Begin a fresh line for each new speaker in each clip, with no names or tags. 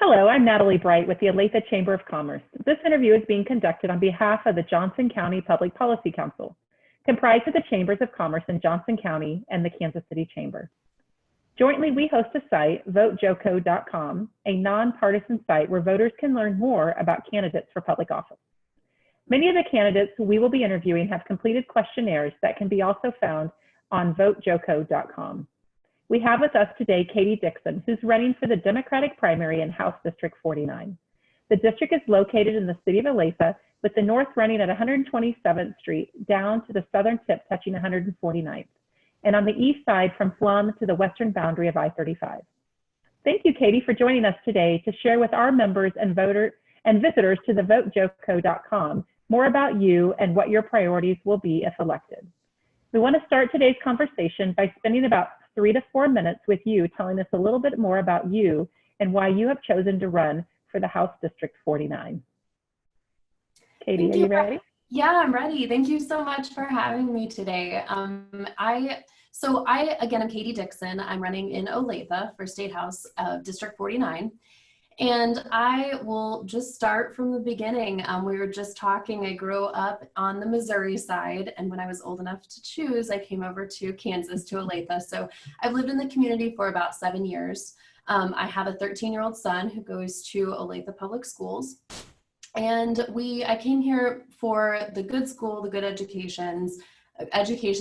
Hello, I'm Natalie Bright with the Olathe Chamber of Commerce. This interview is being conducted on behalf of the Johnson County Public Policy Council, comprised of the Chambers of Commerce in Johnson County and the Kansas City Chamber. Jointly, we host a site, votejoco.com, a nonpartisan site where voters can learn more about candidates for public office. Many of the candidates we will be interviewing have completed questionnaires that can be also found on votejoco.com. We have with us today Katie Dixon, who's running for the Democratic primary in House District 49. The district is located in the city of Olathe, with the north running at 127th Street down to the southern tip touching 149th, and on the east side from Plum to the western boundary of I-35. Thank you, Katie, for joining us today to share with our members and visitors to the votejoco.com more about you and what your priorities will be if elected. We want to start today's conversation by spending about 3 to 4 minutes with you, telling us a little bit more about you and why you have chosen to run for the House District 49. Katie, are you ready?
Yeah, I'm ready. Thank you so much for having me today. I again, I'm Katie Dixon. I'm running in Olathe for State House District 49. And I will just start from the beginning. We were just talking, I grew up on the Missouri side, and when I was old enough to choose, I came over to Kansas, to Olathe. So I've lived in the community for about 7 years. I have a 13-year-old son who goes to Olathe Public Schools. And I came here for the good school, the good education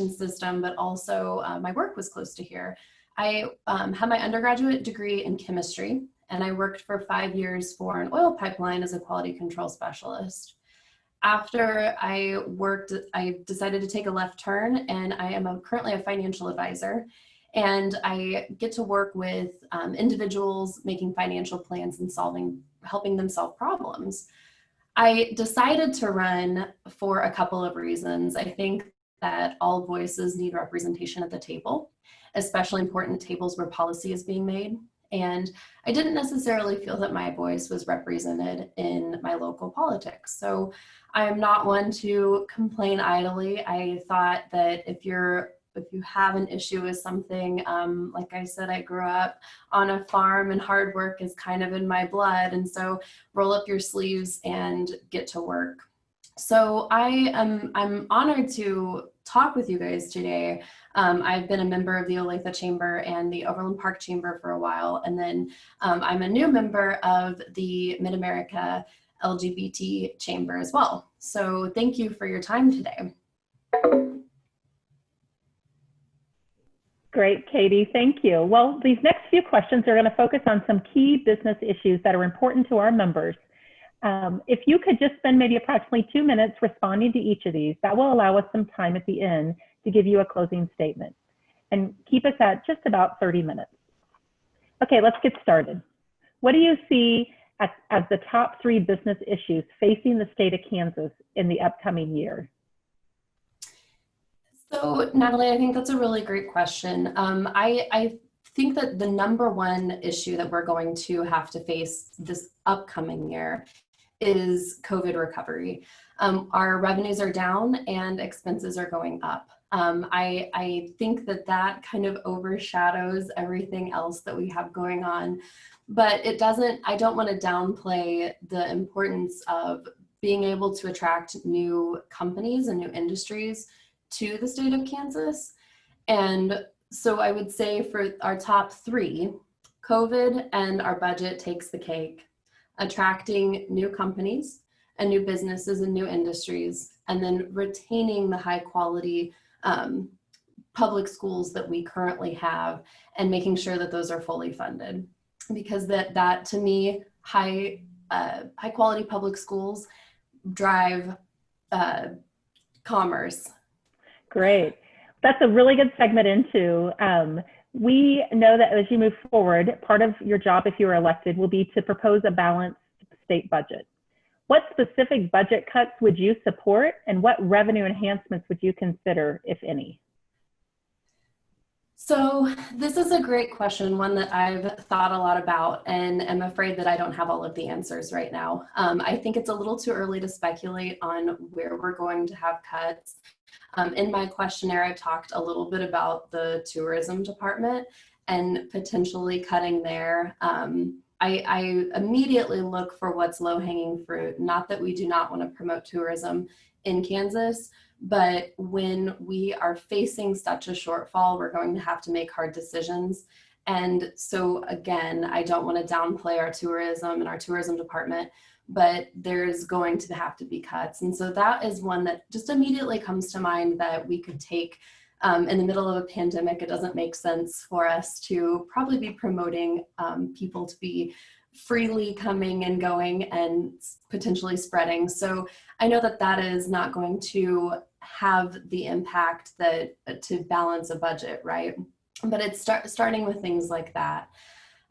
system, but also my work was close to here. I had my undergraduate degree in chemistry, and I worked for 5 years for an oil pipeline as a quality control specialist. After I worked, I decided to take a left turn, and I am currently a financial advisor. And I get to work with individuals making financial plans and helping them solve problems. I decided to run for a couple of reasons. I think that all voices need representation at the table, especially important tables where policy is being made. And I didn't necessarily feel that my voice was represented in my local politics. So I'm not one to complain idly. I thought that if you have an issue with something, like I said, I grew up on a farm and hard work is kind of in my blood. And so roll up your sleeves and get to work. So I'm honored to talk with you guys today. I've been a member of the Olathe Chamber and the Overland Park Chamber for a while, and then I'm a new member of the Mid-America LGBT Chamber as well. So thank you for your time today.
Great, Katie, thank you. Well, these next few questions are going to focus on some key business issues that are important to our members. If you could just spend maybe approximately 2 minutes responding to each of these, that will allow us some time at the end to give you a closing statement and keep us at just about 30 minutes. Okay, let's get started. What do you see as the top 3 business issues facing the state of Kansas in the upcoming year?
So, Natalie, I think that's a really great question. I think that the number one issue that we're going to have to face this upcoming year is COVID recovery. Our revenues are down and expenses are going up. I think that kind of overshadows everything else that we have going on, but I don't want to downplay the importance of being able to attract new companies and new industries to the state of Kansas. And so I would say for our top 3, COVID and our budget takes the cake. Attracting new companies and new businesses and new industries, and then retaining the high quality public schools that we currently have and making sure that those are fully funded. Because that to me, high quality public schools drive commerce.
Great. That's a really good segment into. We know that as you move forward, part of your job, if you are elected, will be to propose a balanced state budget. What specific budget cuts would you support, and what revenue enhancements would you consider, if any?
So this is a great question, one that I've thought a lot about, and I'm afraid that I don't have all of the answers right now. I think it's a little too early to speculate on where we're going to have cuts. In my questionnaire, I talked a little bit about the tourism department and potentially cutting there. I immediately look for what's low-hanging fruit. Not that we do not want to promote tourism in Kansas, but when we are facing such a shortfall, we're going to have to make hard decisions. And so again, I don't want to downplay our tourism and our tourism department, but there's going to have to be cuts. And so that is one that just immediately comes to mind that we could take. In the middle of a pandemic, it doesn't make sense for us to probably be promoting people to be freely coming and going and potentially spreading. So I know that that is not going to have the impact that to balance a budget, right? But it's starting with things like that.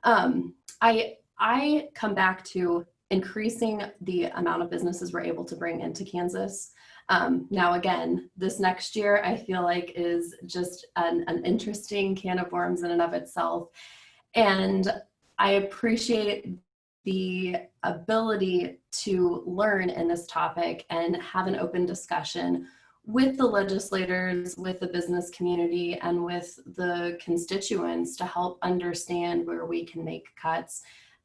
I come back to increasing the amount of businesses we're able to bring into Kansas. Now, again, this next year, I feel like is just an interesting can of worms in and of itself. And I appreciate the ability to learn in this topic and have an open discussion with the legislators, with the business community, and with the constituents to help understand where we can make cuts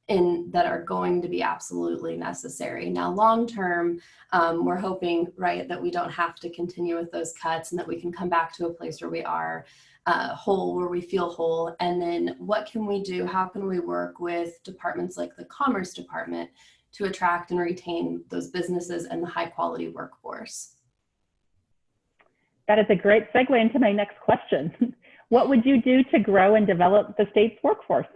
that are going to be absolutely necessary. Now, long term, we're hoping, right, that we don't have to continue with those cuts and that we can come back to a place where we are whole, where we feel whole. And then what can we do? How can we work with departments like the Commerce Department to attract and retain those businesses and the high quality workforce?
That is a great segue into my next question. What would you do to grow and develop the state's workforce?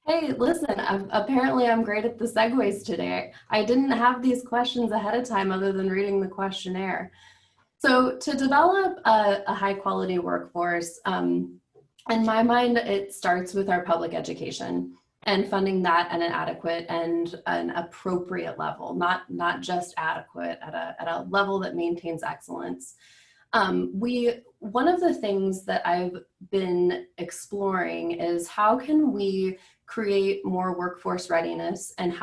Hey, listen, apparently I'm great at the segues today. I didn't have these questions ahead of time other than reading the questionnaire. So to develop a high quality workforce, in my mind, it starts with our public education and funding that at an adequate and an appropriate level, not just adequate, at a level that maintains excellence. One of the things that I've been exploring is how can we create more workforce readiness, and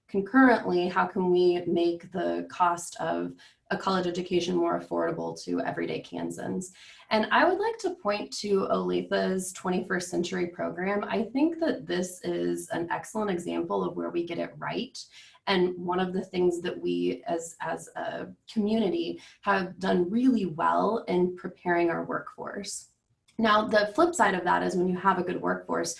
concurrently, how can we make the cost of a college education more affordable to everyday Kansans? And I would like to point to Olathe's 21st Century program. I think that this is an excellent example of where we get it right. And one of the things that we as a community have done really well in preparing our workforce. Now, the flip side of that is when you have a good workforce,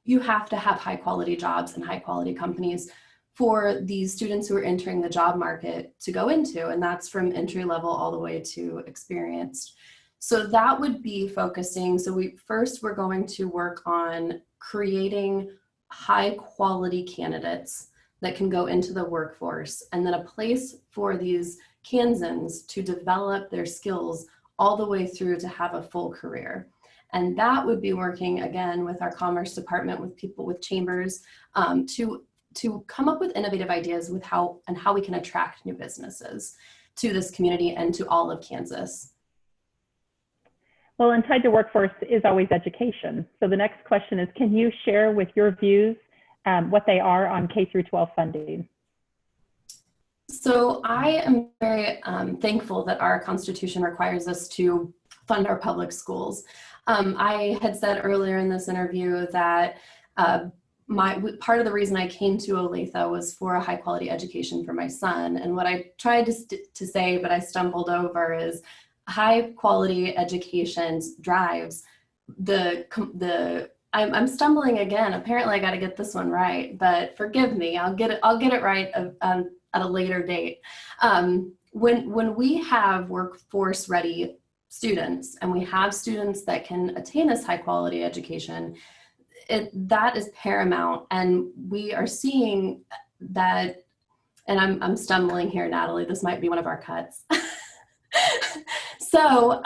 you have to have high quality jobs and high quality companies for these students who are entering the job market to go into, and that's from entry level all the way to experienced. So that would be focusing. So we're going to work on creating high quality candidates that can go into the workforce, and then a place for these Kansans to develop their skills all the way through to have a full career. And that would be working again with our Commerce Department, with people with chambers, to come up with innovative ideas with how we can attract new businesses to this community and to all of Kansas.
Well, and tied to workforce is always education. So the next question is, can you share with your views what they are on K through 12 funding?
So I am very thankful that our Constitution requires us to fund our public schools. I had said earlier in this interview that part of the reason I came to Olathe was for a high quality education for my son. And what I tried to say, but I stumbled over, is high quality education drives I'm stumbling again. Apparently I got to get this one right, but forgive me. I'll get it right at a later date. When we have workforce ready students and we have students that can attain this high quality education, that is paramount. And we are seeing that, and I'm stumbling here, Natalie, this might be one of our cuts. So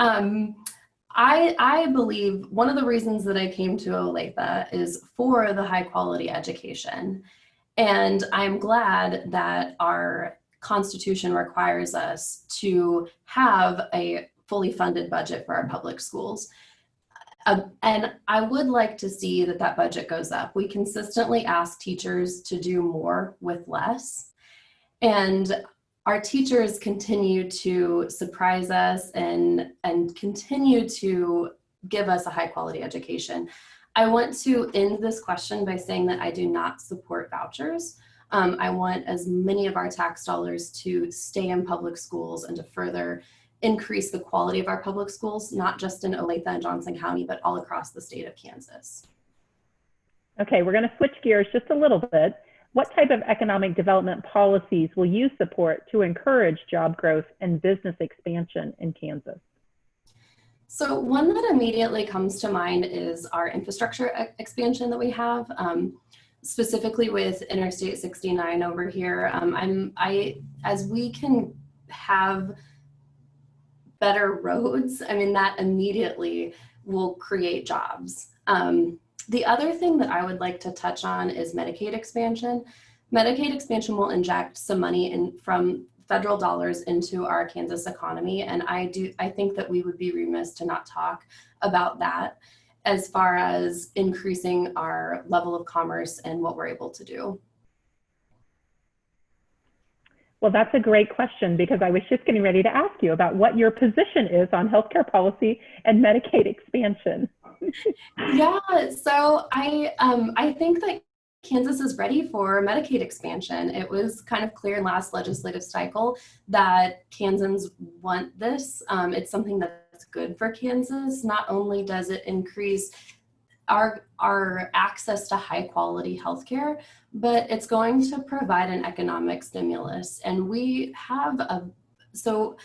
I believe one of the reasons that I came to Olathe is for the high quality education. And I'm glad that our Constitution requires us to have a fully funded budget for our public schools. And I would like to see that budget goes up. We consistently ask teachers to do more with less. And our teachers continue to surprise us and continue to give us a high quality education. I want to end this question by saying that I do not support vouchers. I want as many of our tax dollars to stay in public schools and to further increase the quality of our public schools, not just in Olathe and Johnson County, but all across the state of Kansas.
Okay, we're going to switch gears just a little bit. What type of economic development policies will you support to encourage job growth and business expansion in Kansas?
So one that immediately comes to mind is our infrastructure expansion that we have, specifically with Interstate 69 over here. As we can have better roads, I mean, that immediately will create jobs. The other thing that I would like to touch on is Medicaid expansion. Medicaid expansion will inject some money from federal dollars into our Kansas economy, and I think that we would be remiss to not talk about that as far as increasing our level of commerce and what we're able to do.
Well, that's a great question, because I was just getting ready to ask you about what your position is on healthcare policy and Medicaid expansion.
Yeah, so I think that Kansas is ready for Medicaid expansion. It was kind of clear in last legislative cycle that Kansans want this. It's something that's good for Kansas. Not only does it increase our access to high quality healthcare, but it's going to provide an economic stimulus. And we have so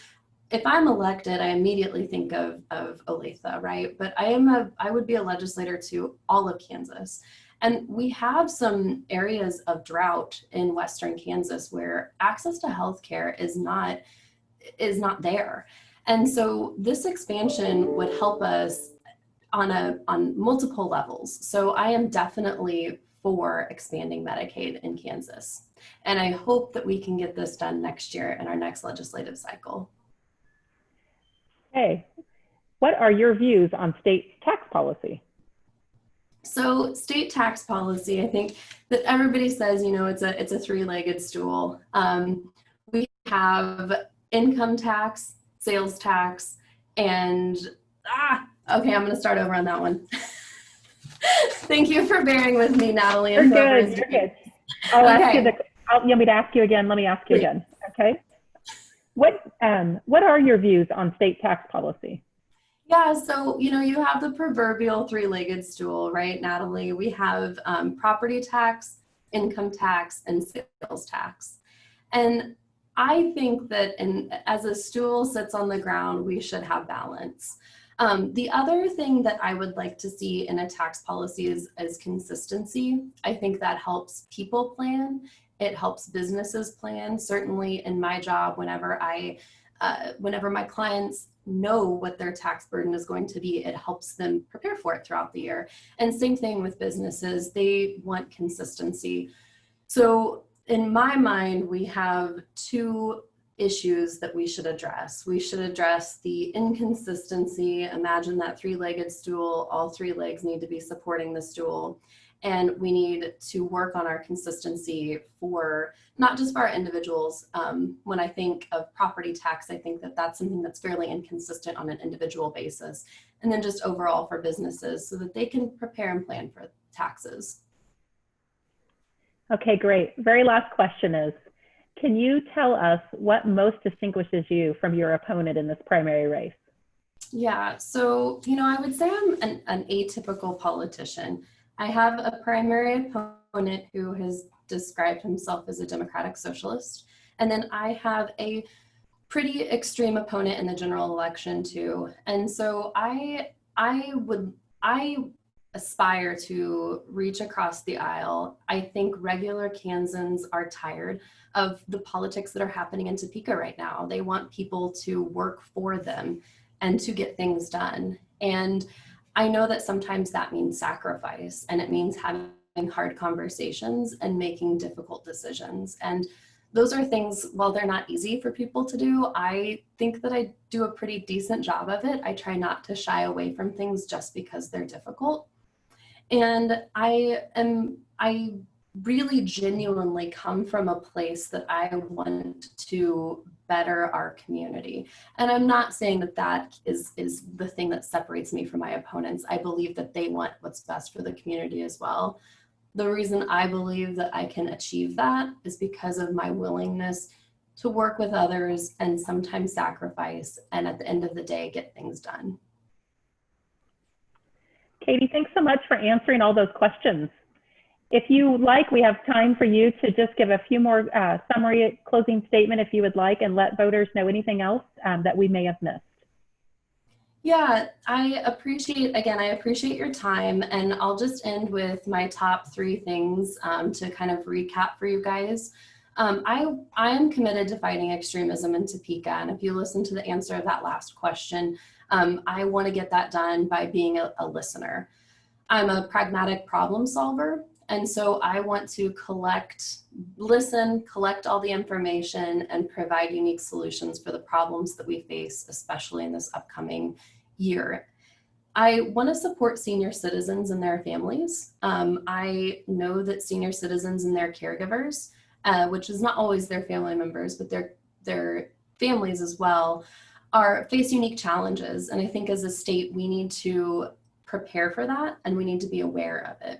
if I'm elected, I immediately think of Olathe, right? But I would be a legislator to all of Kansas. And we have some areas of drought in Western Kansas where access to healthcare is not there. And so this expansion would help us on multiple levels. So I am definitely for expanding Medicaid in Kansas. And I hope that we can get this done next year in our next legislative cycle.
Okay. What are your views on state tax policy?
So state tax policy, I think that everybody says, you know, it's a three-legged stool. We have income tax, sales tax, and okay, I'm going to start over on that one. Thank you for bearing with me, Natalie.
You're good. You're good. I'll ask you you want me to ask you again? Let me ask you again. Okay. What are your views on state tax policy?
Yeah, so, you know, you have the proverbial three-legged stool, right, Natalie? We have property tax, income tax, and sales tax. And I think that as a stool sits on the ground, we should have balance. The other thing that I would like to see in a tax policy is consistency. I think that helps people plan. It helps businesses plan. Certainly in my job, whenever my clients know what their tax burden is going to be, it helps them prepare for it throughout the year. And same thing with businesses, they want consistency. So in my mind, we have two issues that we should address. We should address the inconsistency. Imagine that three-legged stool, all three legs need to be supporting the stool. And we need to work on our consistency for not just for our individuals. When I think of property tax, I think that that's something that's fairly inconsistent on an individual basis. And then just overall for businesses so that they can prepare and plan for taxes.
Okay, great. Very last question is, can you tell us what most distinguishes you from your opponent in this primary race?
Yeah, so, you know, I would say I'm an atypical politician. I have a primary opponent who has described himself as a democratic socialist. And then I have a pretty extreme opponent in the general election too. And so I aspire to reach across the aisle. I think regular Kansans are tired of the politics that are happening in Topeka right now. They want people to work for them and to get things done. And I know that sometimes that means sacrifice, and it means having hard conversations and making difficult decisions. And those are things, while they're not easy for people to do, I think that I do a pretty decent job of it. I try not to shy away from things just because they're difficult. And I really genuinely come from a place that I want to better our community. And I'm not saying that that is the thing that separates me from my opponents. I believe that they want what's best for the community as well. The reason I believe that I can achieve that is because of my willingness to work with others and sometimes sacrifice, and at the end of the day, get things done.
Katie, thanks so much for answering all those questions. If you like, we have time for you to just give a few more summary closing statement if you would like, and let voters know anything else that we may have missed.
Yeah, I appreciate your time, and I'll just end with my top 3 things to kind of recap for you guys. I am committed to fighting extremism in Topeka, and if you listen to the answer of that last question, I want to get that done by being a listener. I'm a pragmatic problem solver, and so I want to collect all the information, and provide unique solutions for the problems that we face, especially in this upcoming year. I want to support senior citizens and their families. I know that senior citizens and their caregivers, which is not always their family members, but their families as well, face unique challenges. And I think as a state, we need to prepare for that, and we need to be aware of it.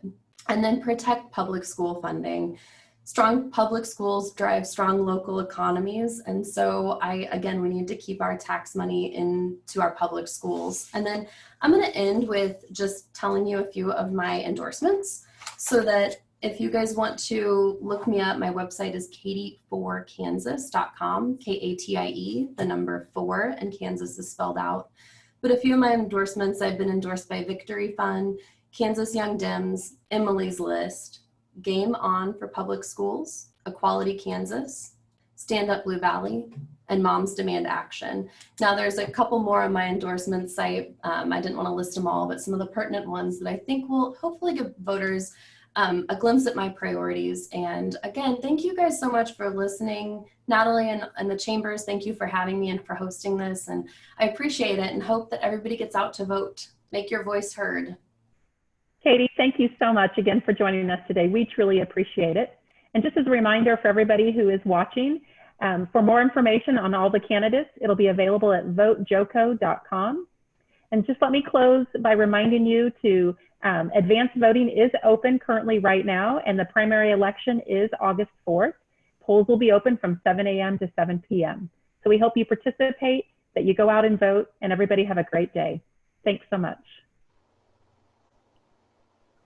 And then protect public school funding. Strong public schools drive strong local economies. And so we need to keep our tax money into our public schools. And then I'm going to end with just telling you a few of my endorsements, so that if you guys want to look me up, my website is katie4kansas.com, Katie, the number 4, and Kansas is spelled out. But a few of my endorsements, I've been endorsed by Victory Fund, Kansas Young Dems, Emily's List, Game On for Public Schools, Equality Kansas, Stand Up Blue Valley, and Moms Demand Action. Now there's a couple more of my endorsements. I didn't want to list them all, but some of the pertinent ones that I think will hopefully give voters a glimpse at my priorities. And again, thank you guys so much for listening. Natalie and the Chambers, thank you for having me and for hosting this. And I appreciate it, and hope that everybody gets out to vote. Make your voice heard.
Katie, thank you so much again for joining us today. We truly appreciate it. And just as a reminder for everybody who is watching, for more information on all the candidates, it'll be available at votejoco.com. And just let me close by reminding you to advanced voting is open currently right now, and the primary election is August 4th. Polls will be open from 7 a.m. to 7 p.m. So we hope you participate, that you go out and vote, and everybody have a great day. Thanks so much.